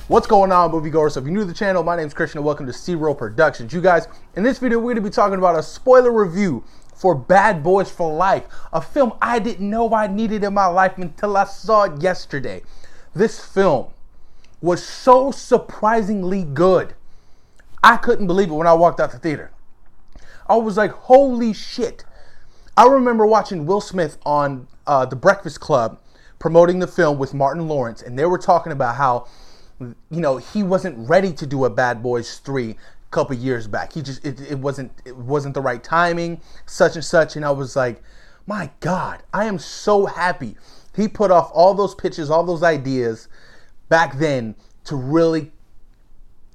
What's going on, moviegoers? So if you're new to the channel, my name is Christian and welcome to C-Roll Productions. You guys, in this video, we're going to be talking about a spoiler review for Bad Boys for Life, a film I didn't know I needed in my life until I saw it yesterday. This film was so surprisingly good. I couldn't believe it when I walked out the theater. I was like, holy shit. I remember watching Will Smith on The Breakfast Club promoting the film with Martin Lawrence, and they were talking about how, you know, he wasn't ready to do a Bad Boys 3 a couple years back. It wasn't the right timing, such and such. And I was like, my God, I am so happy he put off all those pitches, all those ideas back then to really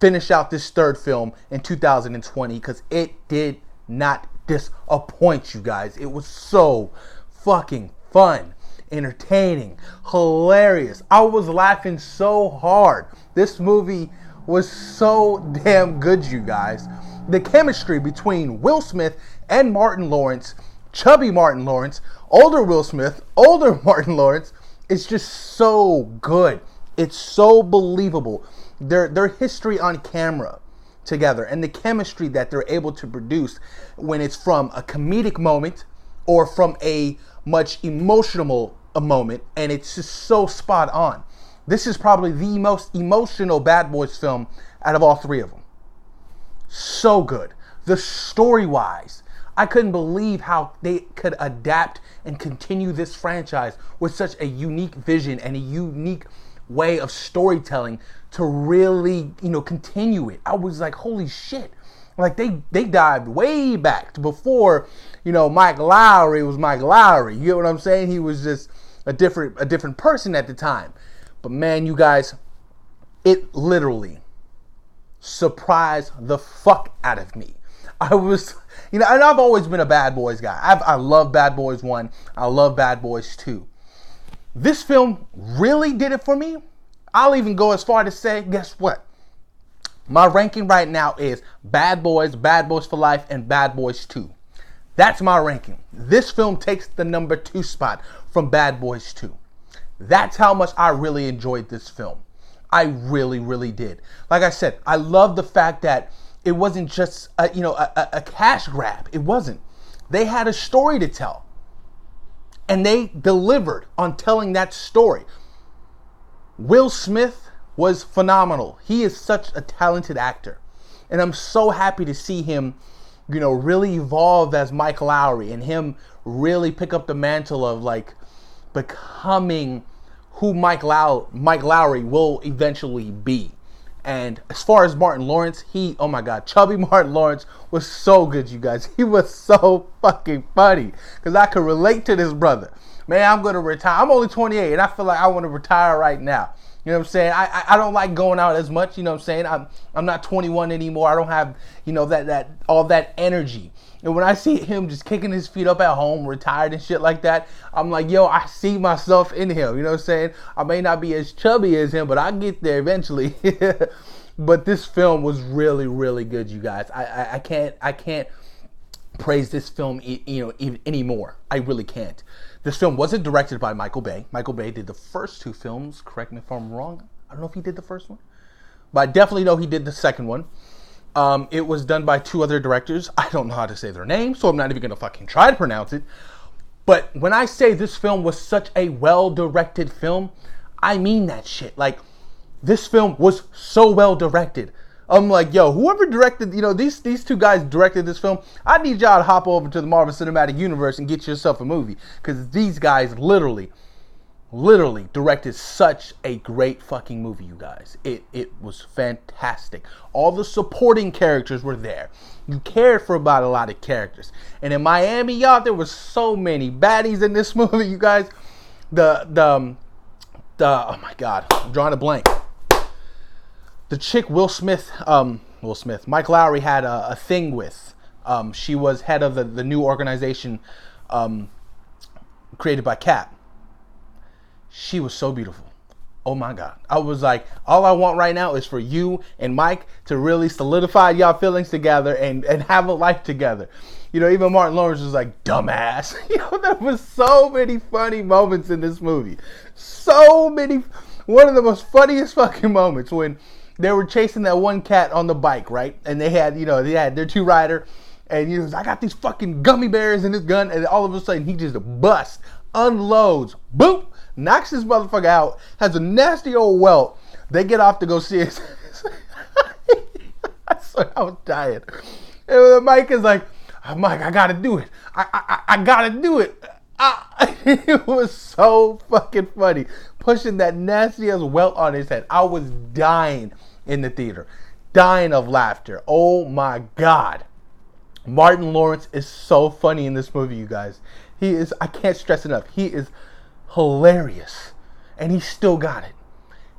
finish out this third film in 2020, because it did not disappoint, you guys. It was so fucking fun, entertaining, hilarious. I was laughing so hard. This movie was so damn good, you guys. The chemistry between Will Smith and Martin Lawrence, chubby Martin Lawrence, older Will Smith, older Martin Lawrence, is just so good. It's so believable. Their history on camera together and the chemistry that they're able to produce when it's from a comedic moment or from a much emotional moment, and it's just so spot on. This is probably the most emotional Bad Boys film out of all three of them. So good. The story-wise, I couldn't believe how they could adapt and continue this franchise with such a unique vision and a unique way of storytelling to really, continue it. I was like, holy shit. Like, they dived way back to before, Mike Lowrey was Mike Lowrey. You get what I'm saying? He was just a different person at the time. But man, you guys, it literally surprised the fuck out of me. I was, and I've always been a Bad Boys guy. I love Bad Boys 1. I love Bad Boys 2. This film really did it for me. I'll even go as far to say, guess what? My ranking right now is Bad Boys for Life, and Bad Boys 2. That's my ranking. This film takes the number 2 spot from Bad Boys 2. That's how much I really enjoyed this film. I really, really did. Like I said, I love the fact that it wasn't just a cash grab. It wasn't. They had a story to tell, and they delivered on telling that story. Will Smith was phenomenal. He is such a talented actor, and I'm so happy to see him, really evolve as Mike Lowrey, and him really pick up the mantle of like becoming who Mike Lowrey will eventually be. And as far as Martin Lawrence, oh my God, chubby Martin Lawrence was so good, you guys. He was so fucking funny, because I could relate to this brother. Man, I'm going to retire. I'm only 28, and I feel like I want to retire right now. You know what I'm saying? I don't like going out as much. You know what I'm saying? I'm not 21 anymore. I don't have, that all that energy. And when I see him just kicking his feet up at home, retired and shit like that, I'm like, yo, I see myself in him. You know what I'm saying? I may not be as chubby as him, but I'll get there eventually. But this film was really, really good, you guys. I can't praise this film, even anymore. I really can't. This film wasn't directed by Michael Bay. Michael Bay did the first 2 films. Correct me if I'm wrong. I don't know if he did the first one, but I definitely know he did the second one. It was done by 2 other directors. I don't know how to say their names, so I'm not even going to fucking try to pronounce it. But when I say this film was such a well-directed film, I mean that shit. Like, this film was so well-directed. I'm like, yo, whoever directed, these 2 guys directed this film, I need y'all to hop over to the Marvel Cinematic Universe and get yourself a movie. Because these guys literally directed such a great fucking movie, you guys. It was fantastic. All the supporting characters were there. You cared for about a lot of characters. And in Miami, y'all, there was so many baddies in this movie, you guys. Oh my God, I'm drawing a blank. The chick Mike Lowrey had a thing with. She was head of the new organization created by Cap. She was so beautiful. Oh my God. I was like, all I want right now is for you and Mike to really solidify y'all feelings together and have a life together. Even Martin Lawrence was like, dumbass. There was so many funny moments in this movie. So many. one of the most funniest fucking moments when they were chasing that one cat on the bike, right? And they had, they had their two rider, and he was, I got these fucking gummy bears in this gun, and all of a sudden he just busts, unloads, boop, knocks this motherfucker out, has a nasty old welt. They get off to go see it. I was dying. And Mike is like, oh, Mike, I gotta do it. I gotta do it. It was so fucking funny. Pushing that nasty ass welt on his head. I was dying in the theater. Dying of laughter. Oh my God. Martin Lawrence is so funny in this movie, you guys. He is, I can't stress enough. He is hilarious. And he still got it.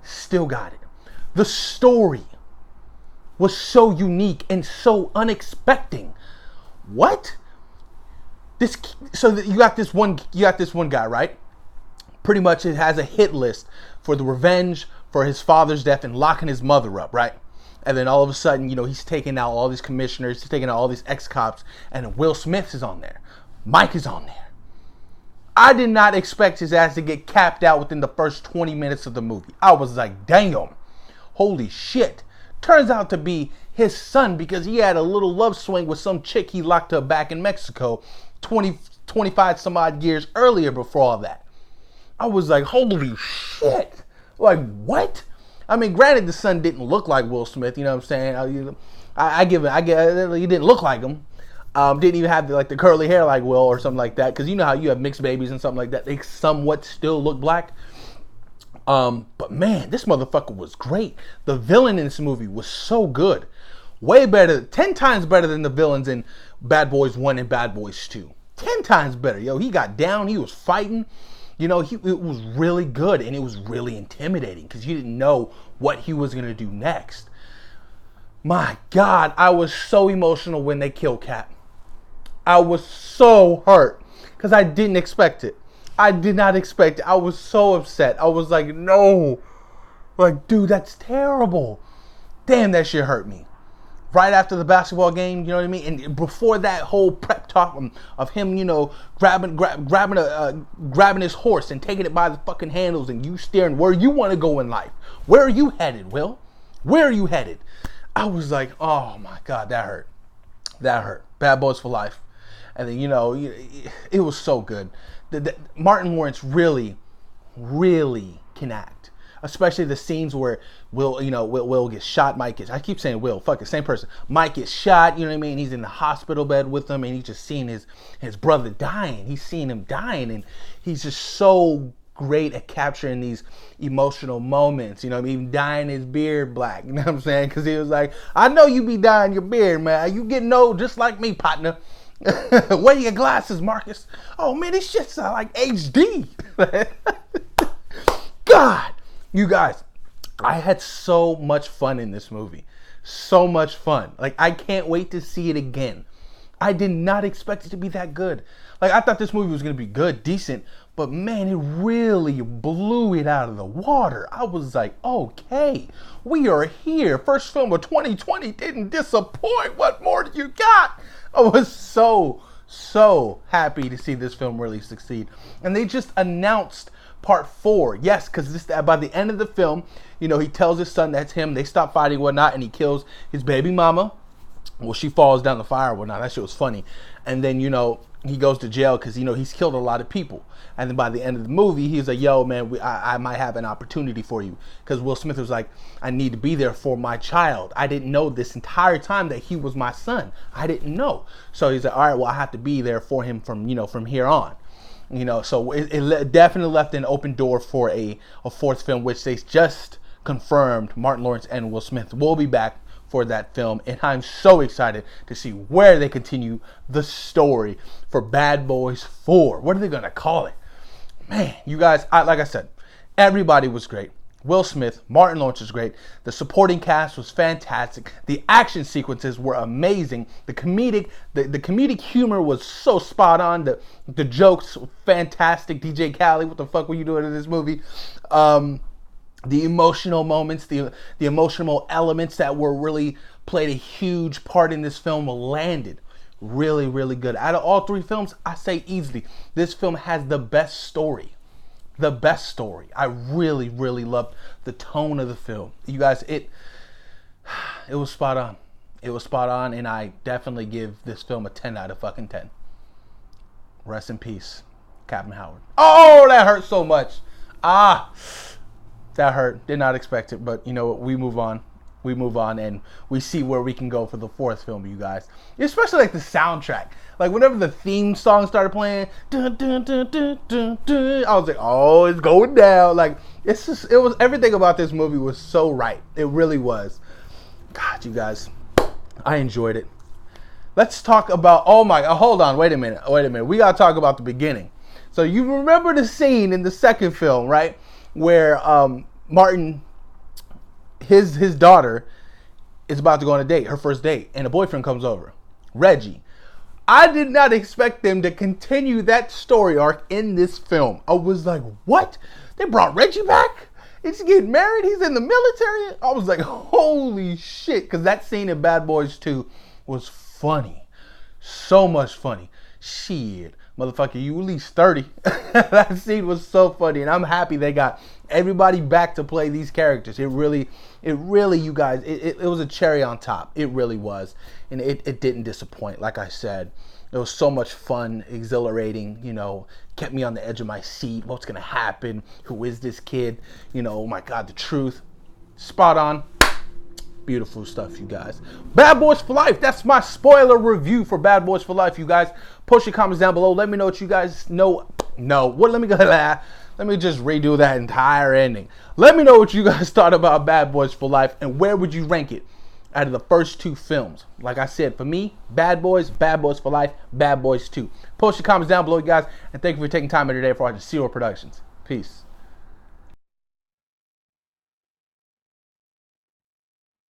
Still got it. The story was so unique and so unexpected. What? You got this one guy, right? Pretty much it has a hit list for the revenge for his father's death and locking his mother up, right? And then all of a sudden, he's taking out all these commissioners, he's taking out all these ex-cops, and Will Smith is on there. Mike is on there. I did not expect his ass to get capped out within the first 20 minutes of the movie. I was like, damn, holy shit. Turns out to be his son because he had a little love swing with some chick he locked up back in Mexico 25 some odd years earlier before all that. I was like, holy shit. Like, what? I mean, granted, the son didn't look like Will Smith, you know what I'm saying? I give it, he didn't look like him. Didn't even have the curly hair like Will or something like that. Because you know how you have mixed babies and something like that. They somewhat still look black. But man, this motherfucker was great. The villain in this movie was so good. Way better, 10 times better than the villains in Bad Boys 1 and Bad Boys 2. 10 times better. Yo, he got down, he was fighting. It was really good and it was really intimidating because you didn't know what he was going to do next. My God, I was so emotional when they killed Cap. I was so hurt because I didn't expect it. I did not expect it. I was so upset. I was like, no. Like, dude, that's terrible. Damn, that shit hurt me. Right after the basketball game, you know what I mean? And before that whole prep talk of him, grabbing his horse and taking it by the fucking handles and you steering where you want to go in life. Where are you headed, Will? Where are you headed? I was like, oh my God, that hurt. That hurt. Bad Boys for Life. And then, it was so good. Martin Lawrence really, really can act. Especially the scenes where Will gets shot, Mike gets, I keep saying Will, fuck it, same person. Mike gets shot, you know what I mean? He's in the hospital bed with him and he's just seeing his brother dying. He's seeing him dying and he's just so great at capturing these emotional moments, even dyeing his beard black, you know what I'm saying? Because he was like, I know you be dyeing your beard, man. You getting old just like me, partner. Wear your glasses, Marcus. Oh man, this shit's like HD. God, you guys, I had so much fun in this movie. So much fun. Like, I can't wait to see it again. I did not expect it to be that good. Like, I thought this movie was going to be good, decent, but man, it really blew it out of the water. I was like, okay, we are here. First film of 2020 didn't disappoint. What more do you got? I was so happy to see this film really succeed. And they just announced part 4. Yes, because by the end of the film, he tells his son that's him. They stop fighting and whatnot, and he kills his baby mama. Well, she falls down the fire and whatnot. That shit was funny. And then, he goes to jail because, he's killed a lot of people. And then by the end of the movie, he's like, yo, man, I might have an opportunity for you. Because Will Smith was like, I need to be there for my child. I didn't know this entire time that he was my son. I didn't know. So he's like, all right, well, I have to be there for him from here on. So it definitely left an open door for a 4th film, which they just confirmed Martin Lawrence and Will Smith will be back for that film, and I'm so excited to see where they continue the story for Bad Boys 4. What are they gonna call it? Man, you guys, like I said, everybody was great. Will Smith, Martin Lawrence was great. The supporting cast was fantastic. The action sequences were amazing. The comedic humor was so spot on. The jokes were fantastic. DJ Khaled, what the fuck were you doing in this movie? The emotional moments, the emotional elements that were really played a huge part in this film landed really, really good. Out of all 3 films, I say easily, this film has the best story. the best story. I really, really loved the tone of the film. You guys, it was spot on. It was spot on, and I definitely give this film a 10 out of fucking 10. Rest in peace, Captain Howard. Oh, that hurt so much. That hurt. Did not expect it, but you know what? We move on. We move on, and we see where we can go for the fourth film, you guys. Especially like the soundtrack. Like whenever the theme song started playing, dun, dun, dun, dun, dun, dun, I was like, oh, it's going down. Like it's just, it was, everything about this movie was so right. It really was. God, you guys, I enjoyed it. Let's talk about, hold on, wait a minute. We gotta talk about the beginning. So you remember the scene in the second film, right? Where Martin, his daughter is about to go on a date, her first date, and a boyfriend comes over, Reggie. I did not expect them to continue that story arc in this film. I was like, what? They brought Reggie back? He's getting married? He's in the military? I was like, holy shit. Because that scene in Bad Boys 2 was funny. So much funny. Shit. Motherfucker, you at least 30. That scene was so funny. And I'm happy they got everybody back to play these characters. It really, you guys, it was a cherry on top. It really was. And it didn't disappoint. Like I said, it was so much fun, exhilarating, you know, kept me on the edge of my seat. What's going to happen? Who is this kid? You know, oh my God, the truth. Spot on. Beautiful stuff, you guys. Bad Boys for Life. That's my spoiler review for Bad Boys for Life, you guys. Post your comments down below. Let me know what you guys know. Let me just redo that entire ending. Let me know what you guys thought about Bad Boys for Life, and where would you rank it out of the first two films? Like I said, for me, Bad Boys for Life, Bad Boys 2. Post your comments down below, you guys, and thank you for taking time out of your day for watching C-Roll Productions. Peace.